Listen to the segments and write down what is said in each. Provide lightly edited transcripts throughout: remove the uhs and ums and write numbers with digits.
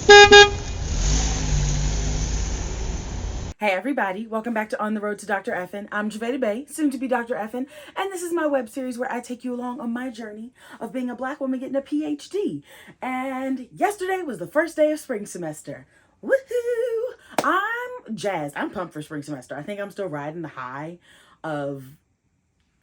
Hey everybody, welcome back to On the Road to Dr. Effin. I'm Javeda Bay, soon to be Dr. Effin, and this is my web series where I take you along on my journey of being a black woman getting a PhD. And yesterday was the first day of spring semester. Woohoo! I'm jazzed. I'm pumped for spring semester. I think I'm still riding the high of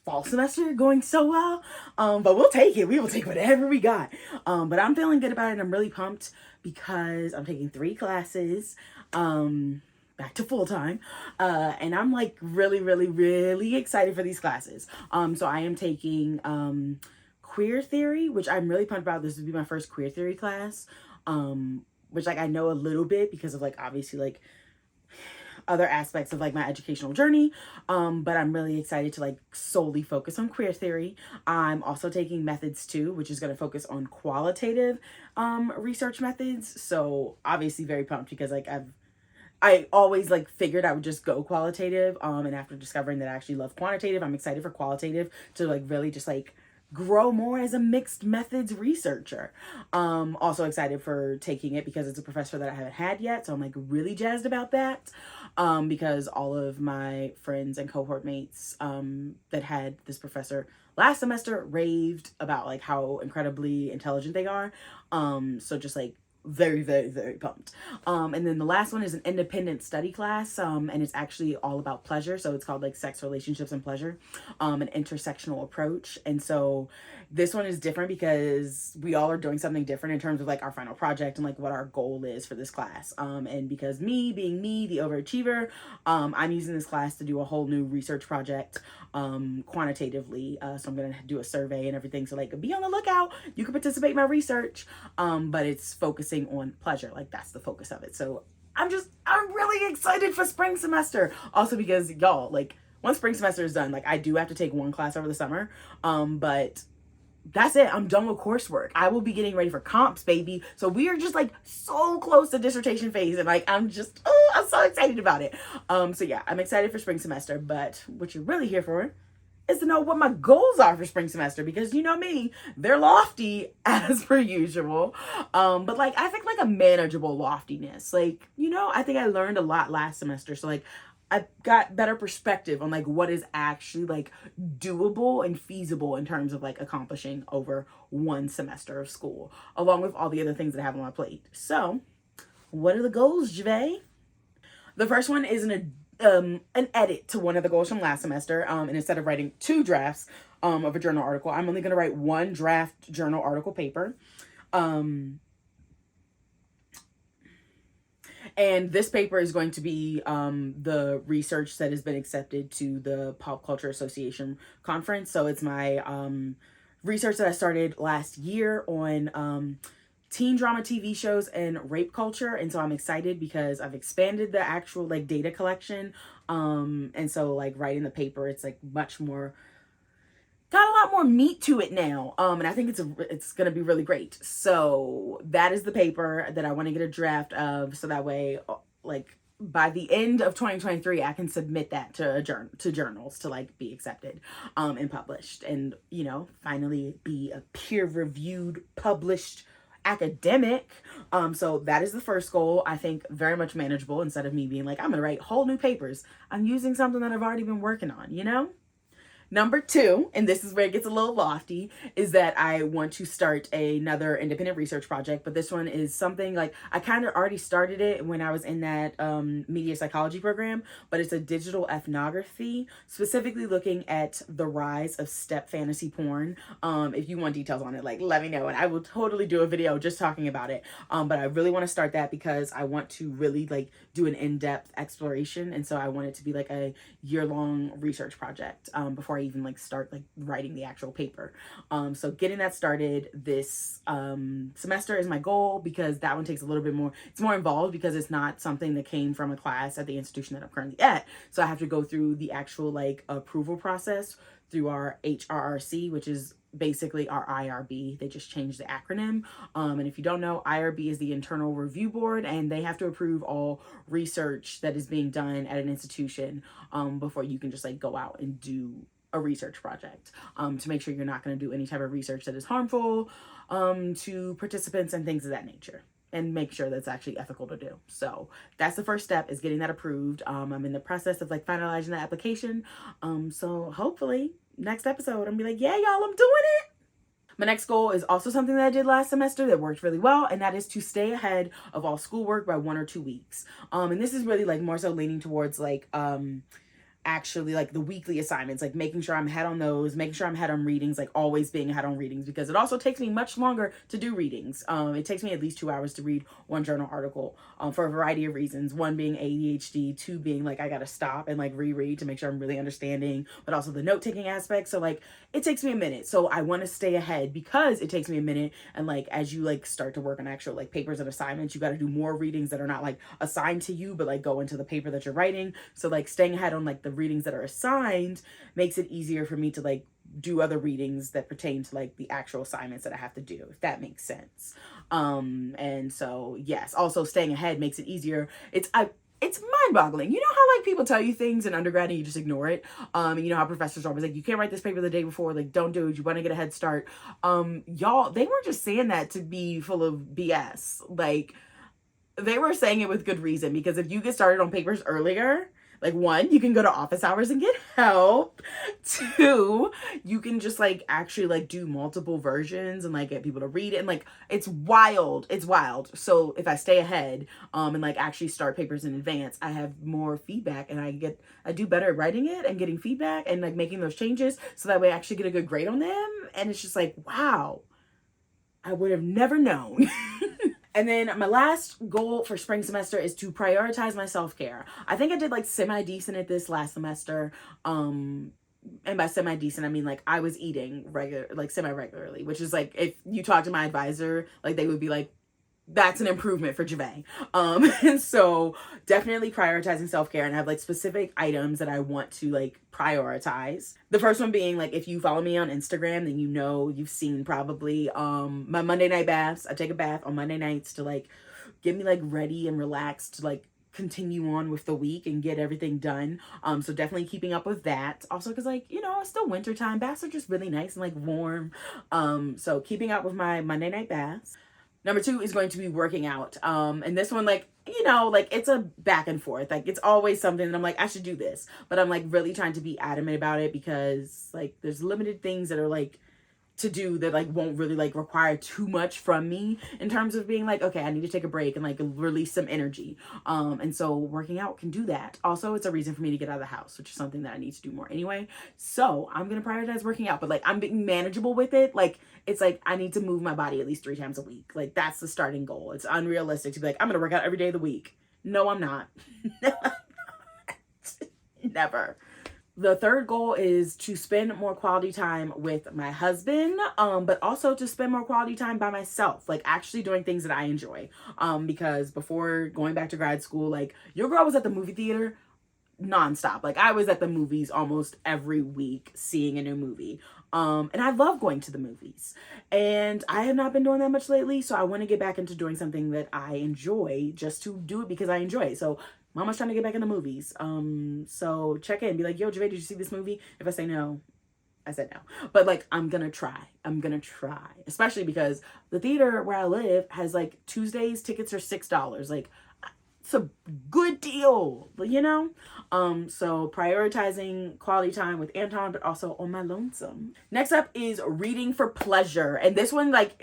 fall semester going so well. But we'll take it. We will take whatever we got. But I'm feeling good about it. I'm really pumped because I'm taking 3 classes. Back to full time. And I'm like really, really, really excited for these classes. So I am taking queer theory, which I'm really pumped about. This would be my first queer theory class. Which like I know a little bit because of like obviously like other aspects of like my educational journey, but I'm really excited to like solely focus on queer theory. I'm also taking methods too, which is going to focus on qualitative research methods. So obviously very pumped because like I always like figured I would just go qualitative, and after discovering that I actually love quantitative, I'm excited for qualitative to like really just like grow more as a mixed methods researcher. Also excited for taking it because it's a professor that I haven't had yet, so I'm like really jazzed about that. Because all of my friends and cohort mates that had this professor last semester raved about like how incredibly intelligent they are. So just like very, very, very pumped. And then the last one is an independent study class, and it's actually all about pleasure. So it's called like sex, relationships, and pleasure, an intersectional approach. And so this one is different because we all are doing something different in terms of like our final project and like what our goal is for this class. And because me being me, the overachiever, I'm using this class to do a whole new research project quantitatively. So I'm gonna do a survey and everything. So like be on the lookout. You can participate in my research, but it's focusing on pleasure. Like that's the focus of it. So I'm really excited for spring semester. Also because y'all like once spring semester is done, like I do have to take one class over the summer, but that's it. I'm done with coursework. I will be getting ready for comps, baby. So we are just like so close to dissertation phase, and like I'm so excited about it. So yeah, I'm excited for spring semester. But what you're really here for is to know what my goals are for spring semester because you know me, they're lofty as per usual. But like I think like a manageable loftiness. Like you know, I think I learned a lot last semester. So like I got better perspective on like what is actually like doable and feasible in terms of like accomplishing over one semester of school, along with all the other things that I have on my plate. So, what are the goals, Jave? The first one is an edit to one of the goals from last semester. And instead of writing 2 drafts of a journal article, I'm only going to write 1 draft journal article paper. And this paper is going to be the research that has been accepted to the Pop Culture Association conference. So it's my research that I started last year on teen drama TV shows and rape culture. And so I'm excited because I've expanded the actual like data collection. And so like writing the paper, it's like much more got a lot more meat to it now. And I think it's gonna be really great. So that is the paper that I want to get a draft of, so that way, like by the end of 2023, I can submit that to journals to like be accepted, and published, and you know, finally be a peer reviewed, published academic. So that is the first goal. I think very much manageable. Instead of me being like, I'm gonna write whole new papers, I'm using something that I've already been working on, you know. Number 2, and this is where it gets a little lofty, is that I want to start another independent research project. But this one is something like I kind of already started it when I was in that media psychology program, but it's a digital ethnography, specifically looking at the rise of step fantasy porn. If you want details on it, like let me know, and I will totally do a video just talking about it. But I really want to start that because I want to really like do an in-depth exploration, and so I want it to be like a year-long research project before I even like start like writing the actual paper. So getting that started this semester is my goal because that one takes a little bit more, it's more involved because it's not something that came from a class at the institution that I'm currently at. So I have to go through the actual like approval process through our HRRC, which is basically our IRB. They just changed the acronym. And if you don't know, IRB is the Internal Review Board, and they have to approve all research that is being done at an institution before you can just like go out and do a research project, to make sure you're not going to do any type of research that is harmful to participants and things of that nature. and make sure that's actually ethical to do. So that's the first step, is getting that approved. I'm in the process of like finalizing the application. So hopefully next episode I'm be like, yeah, y'all, I'm doing it. My next goal is also something that I did last semester that worked really well, and that is to stay ahead of all schoolwork by 1 or 2 weeks. And this is really like more so leaning towards like actually like the weekly assignments, like making sure I'm ahead on those, making sure I'm ahead on readings, like always being ahead on readings, because it also takes me much longer to do readings. It takes me at least 2 hours to read one journal article, for a variety of reasons. One being ADHD, two being like I gotta stop and like reread to make sure I'm really understanding, but also the note-taking aspect. So like it takes me a minute. So I want to stay ahead because it takes me a minute. And like as you like start to work on actual like papers and assignments, you got to do more readings that are not like assigned to you, but like go into the paper that you're writing. So like staying ahead on like the readings that are assigned makes it easier for me to like do other readings that pertain to like the actual assignments that I have to do, if that makes sense. And so yes, also staying ahead makes it easier. It's mind-boggling. You know how like people tell you things in undergrad and you just ignore it? You know how professors are always like, you can't write this paper the day before, like don't do it, you want to get a head start. Y'all, they weren't just saying that to be full of BS. Like they were saying it with good reason, because if you get started on papers earlier, like 1, you can go to office hours and get help. 2, you can just like actually like do multiple versions and like get people to read it. And like, it's wild. It's wild. So if I stay ahead, and like actually start papers in advance, I have more feedback and I do better at writing it and getting feedback and like making those changes. So that way I actually get a good grade on them. And it's just like, wow, I would have never known. And then my last goal for spring semester is to prioritize my self-care. I think I did like semi-decent at this last semester. And by semi-decent, I mean like I was eating semi-regularly, which is like, if you talk to my advisor, like they would be like, that's an improvement for Jave. And so definitely prioritizing self-care, and I have like specific items that I want to like prioritize. The first one being like, if you follow me on Instagram, then you know, you've seen probably my Monday night baths. I take a bath on Monday nights to like get me like ready and relaxed to like continue on with the week and get everything done. So definitely keeping up with that. Also because like, you know, it's still winter time. Baths are just really nice and like warm. So keeping up with my Monday night baths. Number 2 is going to be working out. And this one, like, you know, like it's a back and forth. Like it's always something that I'm like, I should do this. But I'm like really trying to be adamant about it, because like there's limited things that are like to do that like won't really like require too much from me in terms of being like, okay, I need to take a break and like release some energy. And so working out can do that. Also, it's a reason for me to get out of the house, which is something that I need to do more anyway. So I'm going to prioritize working out, but like I'm being manageable with it. Like it's like I need to move my body at least 3 times a week. Like that's the starting goal. It's unrealistic to be like, I'm going to work out every day of the week. No, I'm not. No, I'm not. Never. The third goal is to spend more quality time with my husband, but also to spend more quality time by myself, like actually doing things that I enjoy. Because before going back to grad school, like your girl was at the movie theater nonstop. Like I was at the movies almost every week seeing a new movie. And I love going to the movies, and I have not been doing that much lately. So I want to get back into doing something that I enjoy, just to do it because I enjoy it. So Mama's trying to get back in the movies. So check in, be like, yo, Javay, did you see this movie? If I say no, I said no. But like, I'm gonna try. Especially because the theater where I live has like Tuesdays tickets are $6. Like it's a good deal, you know? So prioritizing quality time with Anton, but also on my lonesome. Next up is reading for pleasure. And this one, like,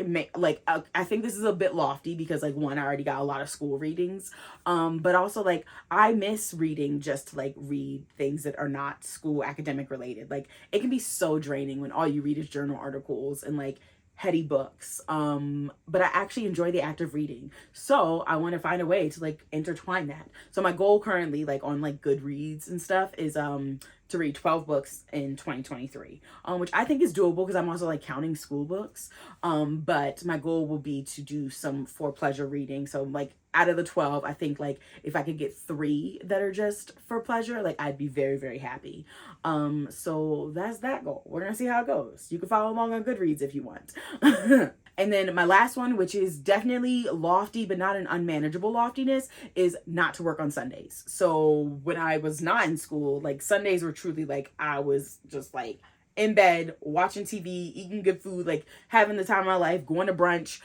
I think this is a bit lofty because like 1, I already got a lot of school readings. But also like, I miss reading just to like read things that are not school academic related. Like it can be so draining when all you read is journal articles and like heady books. But I actually enjoy the act of reading. So I want to find a way to like intertwine that. So my goal currently, like on like Goodreads and stuff, is to read 12 books in 2023, which I think is doable because I'm also like counting school books. But my goal will be to do some for pleasure reading. So like out of the 12, I think like if I could get 3 that are just for pleasure, like I'd be very, very happy. So that's that goal. We're gonna see how it goes. You can follow along on Goodreads if you want. And then my last one, which is definitely lofty, but not an unmanageable loftiness, is not to work on Sundays. So when I was not in school, like Sundays were truly like, I was just like in bed, watching TV, eating good food, like having the time of my life, going to brunch.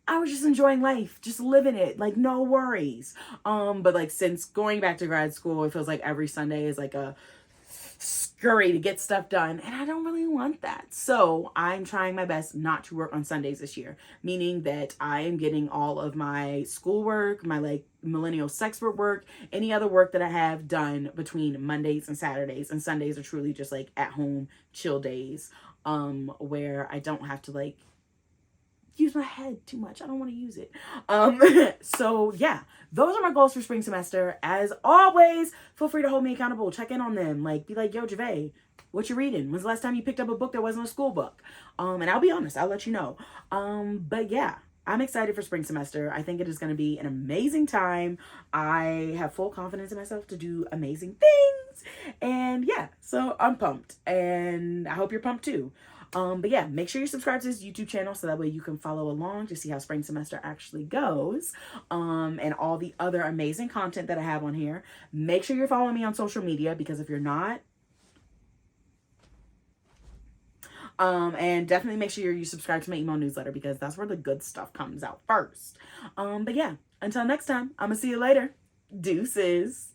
I was just enjoying life, just living it, like no worries. But like since going back to grad school, it feels like every Sunday is like a scurry to get stuff done, and I don't really want that. So I'm trying my best not to work on Sundays this year, meaning that I am getting all of my schoolwork, my like millennial sex work, any other work that I have done between Mondays and Saturdays, and Sundays are truly just like at home chill days, where I don't have to like use my head too much. I don't want to use it. So yeah, those are my goals for spring semester. As always, feel free to hold me accountable. Check in on them. Like, be like, yo, Javay, what you reading? When's the last time you picked up a book that wasn't a school book? And I'll be honest, I'll let you know. But yeah, I'm excited for spring semester. I think it is going to be an amazing time. I have full confidence in myself to do amazing things. And yeah, so I'm pumped. And I hope you're pumped too. But yeah, make sure you subscribe to this YouTube channel so that way you can follow along to see how spring semester actually goes. And all the other amazing content that I have on here. Make sure you're following me on social media, because if you're not, and definitely make sure you subscribe to my email newsletter, because that's where the good stuff comes out first. But yeah, until next time, I'm gonna see you later. Deuces.